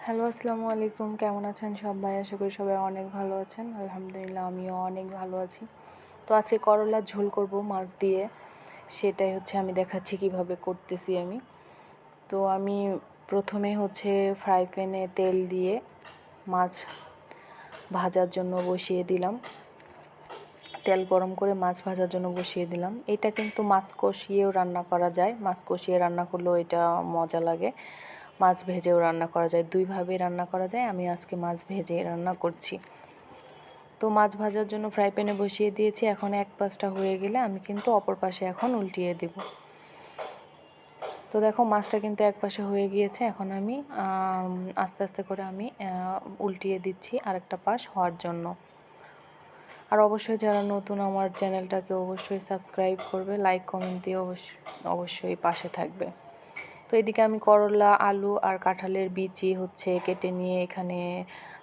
Hello, আসসালামু আলাইকুম। কেমন আছেন সবাই? আশা করি সবাই অনেক ভালো আছেন। আলহামদুলিল্লাহ আমিও অনেক ভালো আছি। তো আজকে করলার ঝোল করব মাছ দিয়ে। সেটাই হচ্ছে আমি দেখাচ্ছি কিভাবে করতেছি আমি। তো আমি প্রথমে হচ্ছে ফ্রাই প্যানে তেল দিয়ে মাছ ভাজার জন্য বসিয়ে দিলাম। তেল গরম করে মাছ ভাজার জন্য বসিয়ে দিলাম। এটা কিন্তু মাছ কষিয়েও রান্না করা যায়। মাছ কষিয়ে রান্না করলেও এটা মজা লাগে। মাছ ভেজেও রান্না করা যায়, দুইভাবেই রান্না করা যায়। আমি আজকে মাছ ভেজে রান্না করছি। তো মাছ ভাজার জন্য ফ্রাই প্যানে বসিয়ে দিয়েছি। এখন এক পাশটা হয়ে গেলে আমি কিন্তু অপর পাশে এখন উল্টিয়ে দেব। তো দেখো মাছটা কিন্তু এক পাশে হয়ে গিয়েছে। এখন আমি আস্তে আস্তে করে আমি উল্টিয়ে দিচ্ছি আরেকটা পাশ হওয়ার জন্য। আর অবশ্যই যারা নতুন আমার চ্যানেলটাকে অবশ্যই সাবস্ক্রাইব করবে, লাইক কমেন্ট দিয়ে অবশ্যই পাশে থাকবে। তো এদিকে আমি করলা, আলু আর কাঁঠালের বিচি হচ্ছে কেটে নিয়ে এখানে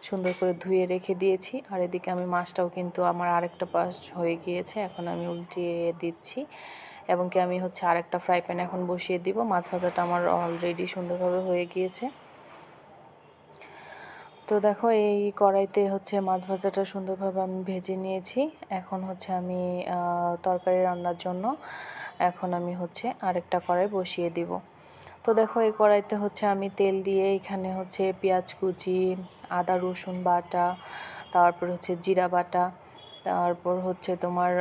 সুন্দর করে ধুয়ে রেখে দিয়েছি। আর এদিকে আমি মাছটাও কিন্তু আমার আরেকটা পাশ হয়ে গিয়েছে, এখন আমি উল্টিয়ে দিচ্ছি এবং কি আমি হচ্ছে আরেকটা ফ্রাই প্যান এখন বসিয়ে দিব। মাছ ভাজাটা আমার অলরেডি সুন্দরভাবে হয়ে গিয়েছে। তো দেখো এই কড়াইতে হচ্ছে মাছ ভাজাটা সুন্দরভাবে আমি ভেজে নিয়েছি। এখন হচ্ছে আমি তরকারি রান্নার জন্য এখন আমি হচ্ছে আরেকটা কড়াই বসিয়ে দিব। তো দেখো এই কড়াইতে হচ্ছে আমি তেল দিয়ে এখানে হচ্ছে পেঁয়াজ কুচি, আদা রসুন বাটা, তারপর হচ্ছে জিরা বাটা, তারপর হচ্ছে তোমার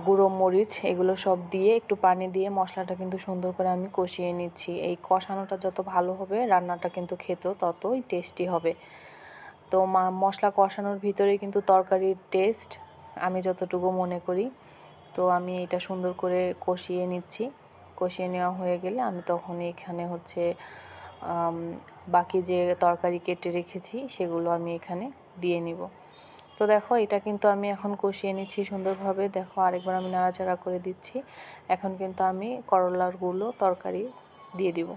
গুঁড়ো মরিচ, এগুলো সব দিয়ে একটু পানি দিয়ে মশলাটা কিন্তু সুন্দর করে আমি কষিয়ে নিচ্ছি। এই কষানোটা যত ভালো হবে রান্নাটা কিন্তু খেতেও ততই টেস্টি হবে। তো মশলা কষানোর ভিতরে কিন্তু তরকারির টেস্ট আমি যতটুকু মনে করি। তো আমি এটা সুন্দর করে কষিয়ে নিচ্ছি। কষিয়ে নেওয়া হয়ে গেলে আমি তখন এখানে হচ্ছে বাকি যে তরকারি কেটে রেখেছি সেগুলো আমি এখানে দিয়ে নিব। তো দেখো এটা কিন্তু আমি এখন কষিয়ে নিচ্ছি সুন্দরভাবে। দেখো আরেকবার আমি নাড়াচাড়া করে দিচ্ছি। এখন কিন্তু আমি করলারগুলো তরকারি দিয়ে দিব।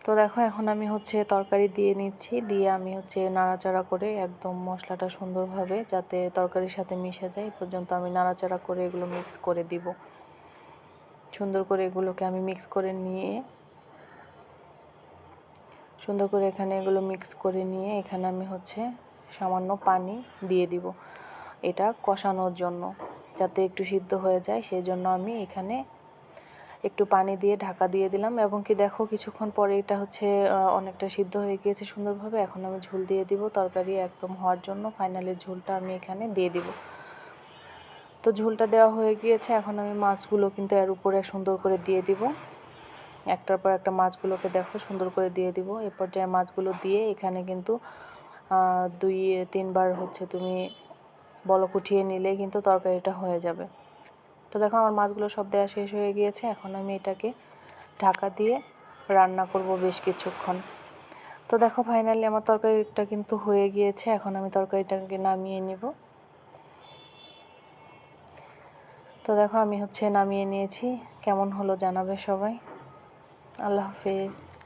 তো দেখো এখন আমি হচ্ছে তরকারি দিয়ে নিচ্ছি, দিয়ে আমি হচ্ছে নাড়াচাড়া করে একদম মশলাটা সুন্দরভাবে যাতে তরকারির সাথে মিশে যায় এই পর্যন্ত আমি নাড়াচাড়া করে এগুলো মিক্স করে দিব। সুন্দর করে এগুলোকে আমি মিক্স করে নিয়ে এখানে এগুলো মিক্স করে নিয়ে এখানে আমি হচ্ছে সামান্য পানি দিয়ে দিব এটা কষানোর জন্য, যাতে একটু সিদ্ধ হয়ে যায়। সেই জন্য আমি এখানে একটু পানি দিয়ে ঢাকা দিয়ে দিলাম এবং কি দেখো কিছুক্ষণ পরে এটা হচ্ছে অনেকটা সিদ্ধ হয়ে গিয়েছে সুন্দরভাবে। এখন আমি ঝোল দিয়ে দিব তরকারি একদম হওয়ার জন্য। ফাইনালি ঝোলটা আমি এখানে দিয়ে দিব। তো ঝোলটা দেওয়া হয়ে গিয়েছে। এখন আমি মাছগুলো কিন্তু এর উপরে সুন্দর করে দিয়ে দিব। একটার পর একটা মাছগুলোকে দেখো সুন্দর করে দিয়ে দিব। এ পর্যায়ে মাছগুলো দিয়ে এখানে কিন্তু 2-3 বার হচ্ছে তুমি বলক উঠিয়ে নিলেই কিন্তু তরকারিটা হয়ে যাবে। তো দেখো আমার মাছগুলো সব দেওয়া শেষ হয়ে গিয়েছে। এখন আমি এটাকে ঢাকা দিয়ে রান্না করব বেশ কিছুক্ষণ। তো দেখো ফাইনালি আমার তরকারিটা কিন্তু হয়ে গিয়েছে। এখন আমি তরকারিটাকে নামিয়ে নিব। তো দেখো আমি হচ্ছে নামিয়ে নিয়েছি। কেমন হলো জানাবে সবাই। আল্লাহ হাফেজ।